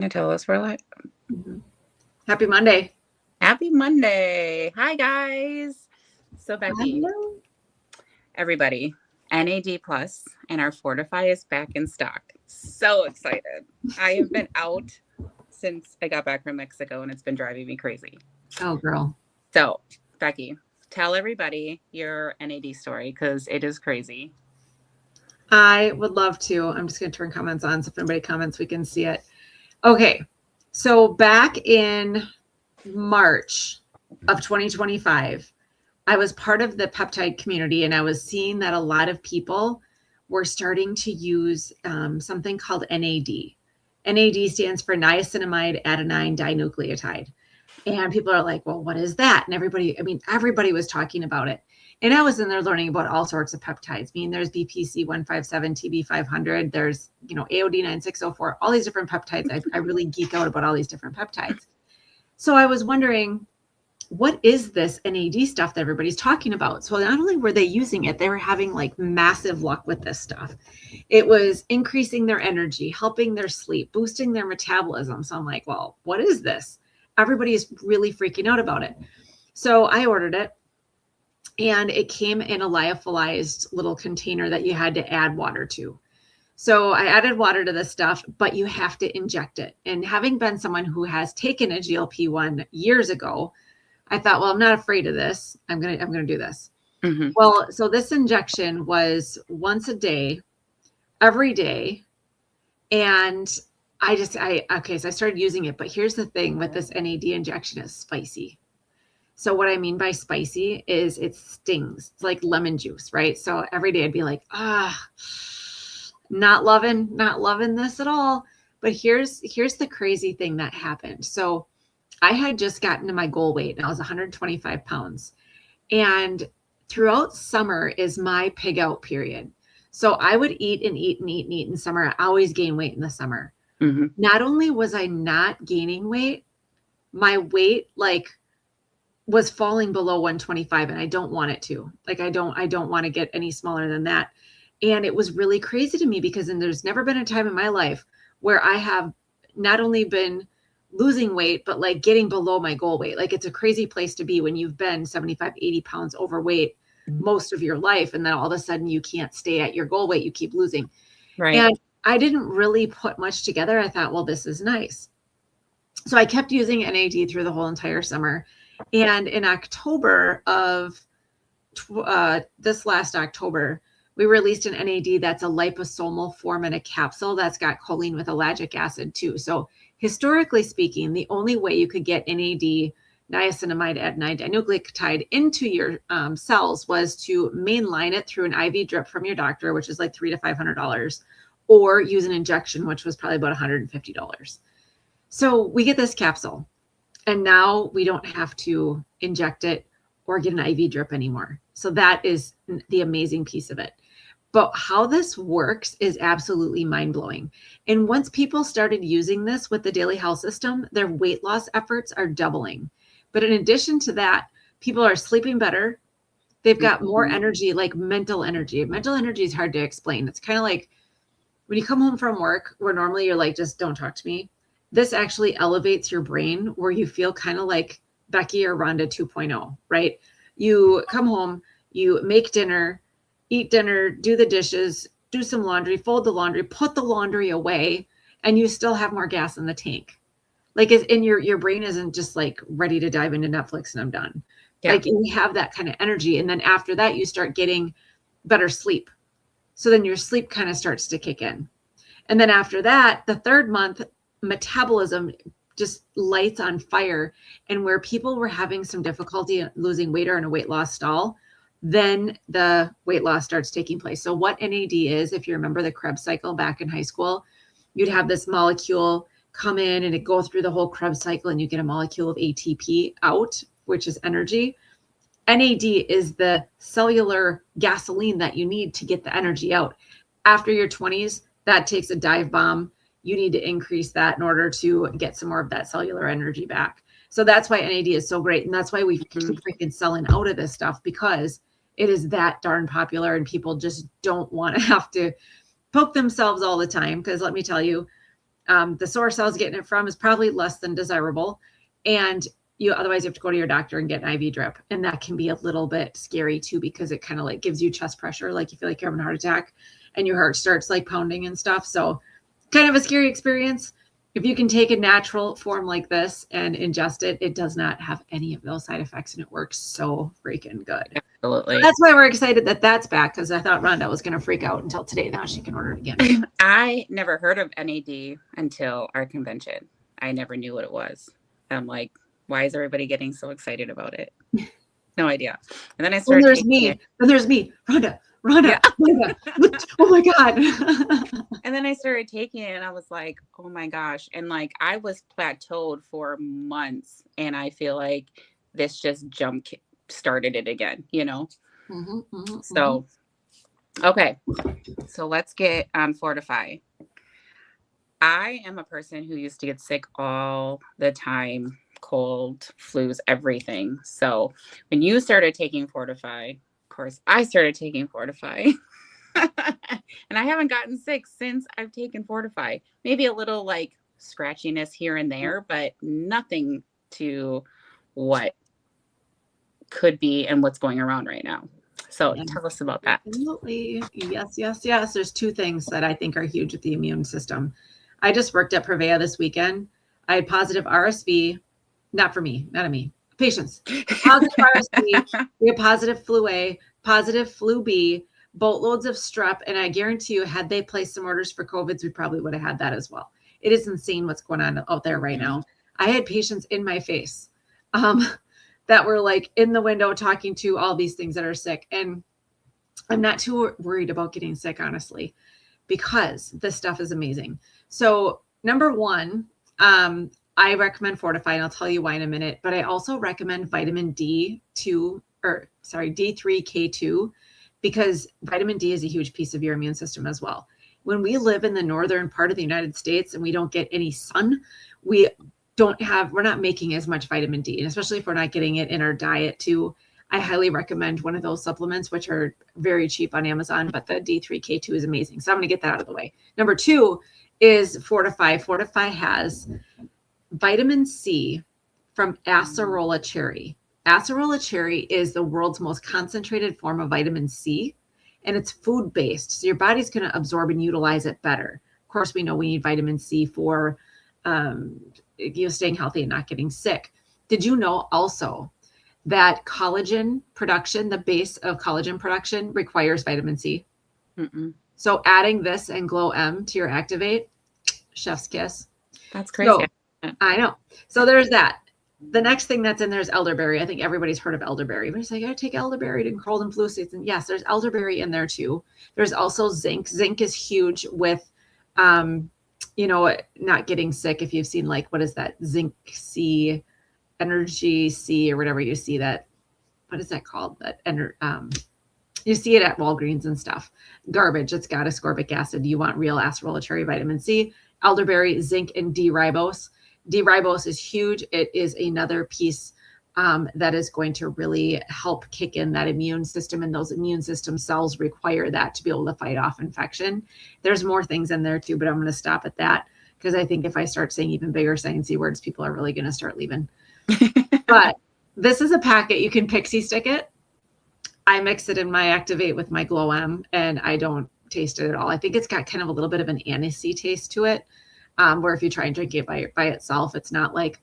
You tell us we're like, Mhm. Happy Monday. happy Monday. Hi, guys. So, Becky, Hello. everybody, NAD Plus and our Fortify is back in stock. So excited. I have been out since I got back from Mexico and it's been driving me crazy. Oh, girl. So, Becky, tell everybody your NAD story because it is crazy. I would love to. I'm just going to turn comments on so if anybody comments, we can see it. Okay. So back in March of 2025, I was part of the peptide community and I was seeing that a lot of people were starting to use something called NAD. NAD stands for niacinamide adenine dinucleotide. And people are like, well, what is that? And everybody was talking about it. And I was in there learning about all sorts of peptides. I mean, there's BPC 157, TB 500, there's, AOD 9604, all these different peptides. I really geek out about all these different peptides. So I was wondering, what is this NAD stuff that everybody's talking about? So not only were they using it, they were having like massive luck with this stuff. It was increasing their energy, helping their sleep, boosting their metabolism. So I'm like, well, what is this? Everybody is really freaking out about it. So I ordered it and it came in a lyophilized little container that you had to add water to. So I added water to this stuff, but you have to inject it. And having been someone who has taken a GLP-1 years ago, I thought, well, I'm not afraid of this. I'm gonna do this. Mm-hmm. Well, so this injection was once a day, every day, and so I started using it. But here's the thing with this NAD injection: is spicy. So what I mean by spicy is it stings. It's like lemon juice, right? So every day I'd be like, not loving this at all. But here's the crazy thing that happened. So I had just gotten to my goal weight and I was 125 pounds. And throughout summer is my pig out period. So I would eat and eat and eat and eat in summer. I always gain weight in the summer. Mm-hmm. Not only was I not gaining weight, my weight was falling below 125 and I don't want it to. Like I don't want to get any smaller than that. And it was really crazy to me because there's never been a time in my life where I have not only been losing weight, but like getting below my goal weight. Like it's a crazy place to be when you've been 75, 80 pounds overweight most of your life. And then all of a sudden you can't stay at your goal weight. You keep losing. Right. And I didn't really put much together. I thought, well, this is nice. So I kept using NAD through the whole entire summer. And in October of this last October, we released an NAD that's a liposomal form in a capsule that's got choline with ellagic acid too. So historically speaking, the only way you could get NAD, niacinamide adenine dinucleotide, into your cells was to mainline it through an IV drip from your doctor, which is like $300 to $500, or use an injection, which was probably about $150. So we get this capsule, and now we don't have to inject it or get an IV drip anymore. So that is the amazing piece of it. But how this works is absolutely mind blowing. And once people started using this with the Daily Health System, their weight loss efforts are doubling. But in addition to that, people are sleeping better. They've got more energy, like mental energy. Mental energy is hard to explain. It's kind of like when you come home from work, where normally you're like, just don't talk to me. This actually elevates your brain where you feel kind of like Becky or Rhonda 2.0, right? You come home, you make dinner, eat dinner, do the dishes, do some laundry, fold the laundry, put the laundry away, and you still have more gas in the tank. Like, in your brain isn't just like ready to dive into Netflix and I'm done. Yeah. Like, you have that kind of energy. And then after that, you start getting better sleep. So then your sleep kind of starts to kick in. And then after that, the third month, metabolism just lights on fire. And where people were having some difficulty losing weight or in a weight loss stall, then the weight loss starts taking place. So what NAD is, if you remember the Krebs cycle back in high school, you'd have this molecule come in and it go through the whole Krebs cycle and you get a molecule of ATP out, which is energy. NAD is the cellular gasoline that you need to get the energy out. After your 20s, that takes a dive bomb. You need to increase that in order to get some more of that cellular energy back. So that's why NAD is so great. And that's why we keep freaking selling out of this stuff, because it is that darn popular and people just don't want to have to poke themselves all the time. Because let me tell you, The source I was getting it from is probably less than desirable. And otherwise you have to go to your doctor and get an IV drip. And that can be a little bit scary too, because it kind of like gives you chest pressure. Like you feel like you're having a heart attack and your heart starts like pounding and stuff. So kind of a scary experience. If you can take a natural form like this and ingest it, it does not have any of those side effects and it works so freaking good. Absolutely. So that's why we're excited that that's back, because I thought Rhonda was going to freak out until today. Now she can order it again. I never heard of NAD until our convention. I never knew what it was. I'm like, why is everybody getting so excited about it? No idea. And then I started. Then there's me, Rhonda, Yeah. Rhonda. Oh my God. And then I started taking it and I was like, oh my gosh. And like, I was plateaued for months and I feel like this just started it again, you know? So, okay. So let's get on Fortify. I am a person who used to get sick all the time, cold, flus, everything. So when you started taking Fortify, of course, I started taking Fortify. And I haven't gotten sick since I've taken Fortify. Maybe a little like scratchiness here and there, but nothing to what could be and what's going around right now. So tell us about that. Absolutely. Yes. There's two things that I think are huge with the immune system. I just worked at Prevea this weekend. I had positive RSV, not for me, not on me, patients. Positive RSV, we had positive flu A, positive flu B, boatloads of strep. And I guarantee you, had they placed some orders for COVIDs, we probably would have had that as well. It is insane what's going on out there right now. I had patients in my face that were like in the window talking to all these things that are sick. And I'm not too worried about getting sick, honestly, because this stuff is amazing. So number one, I recommend Fortify, and I'll tell you why in a minute, but I also recommend vitamin D3K2, because vitamin D is a huge piece of your immune system as well. When we live in the northern part of the United States and we don't get any sun, we're not making as much vitamin D, and especially if we're not getting it in our diet too. I highly recommend one of those supplements, which are very cheap on Amazon, but the D3K2 is amazing. So I'm going to get that out of the way. Number two is Fortify. Fortify has vitamin C from acerola cherry. Acerola cherry is the world's most concentrated form of vitamin C, and it's food-based. So your body's going to absorb and utilize it better. Of course, we know we need vitamin C for staying healthy and not getting sick. Did you know also that collagen production, the base of collagen production, requires vitamin C? Mm-mm. So adding this and Glow M to your Activate, chef's kiss. That's crazy. So, I know. So there's that. The next thing that's in there is elderberry. I think everybody's heard of elderberry. But it's like, I take elderberry to cold and flu season. Yes, there's elderberry in there too. There's also zinc. Zinc is huge with, not getting sick. If you've seen what is that? Zinc C, Energy C, or whatever you see that. What is that called? You see it at Walgreens and stuff. Garbage. It's got ascorbic acid. You want real acerola cherry vitamin C, elderberry, zinc, and D-ribose. D-ribose is huge. It is another piece that is going to really help kick in that immune system, and those immune system cells require that to be able to fight off infection. There's more things in there too, but I'm going to stop at that because I think if I start saying even bigger sciencey words, people are really going to start leaving. But this is a packet. You can pixie stick it. I mix it in my Activate with my Glow M, and I don't taste it at all. I think it's got kind of a little bit of an anisey taste to it, where if you try and drink it by itself, it's not like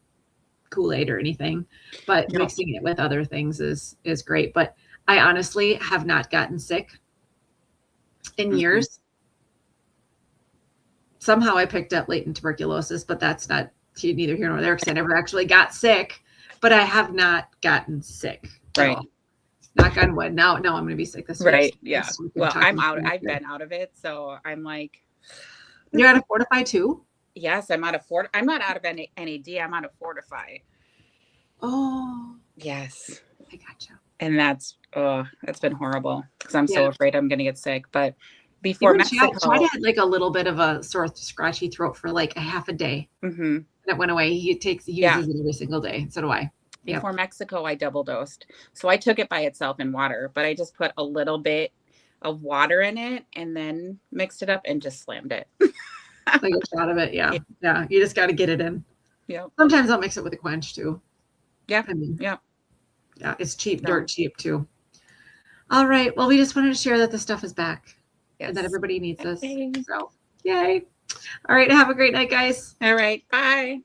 Kool-Aid or anything, but mixing it with other things is great. But I honestly have not gotten sick in years. Somehow I picked up latent tuberculosis, but that's not neither here nor there because I never actually got sick, but I have not gotten sick. Right. Knock on wood. Now I'm going to be sick this week. Right. Yeah. Well, I'm out. I've been out of it. So I'm like. You're out of Fortify too? Yes, I'm out of I'm not out of NAD. I'm out of Fortify. Oh. Yes. I gotcha. And that's been horrible because I'm so afraid I'm going to get sick. But before Mexico. Chad had a little bit of a sore, scratchy throat for a half a day. Mm-hmm. That went away. He uses it every single day. So do I. Before Mexico, I double dosed. So I took it by itself in water, but I just put a little bit of water in it and then mixed it up and just slammed it. Like a shot of it. Yeah. Yeah. You just got to get it in. Yep. Sometimes I'll mix it with a quench too. Yeah. I mean, yeah. Yeah. It's cheap, dirt cheap too. All right. Well, we just wanted to share that the stuff is back and that everybody needs this. So, yay. All right. Have a great night, guys. All right. Bye.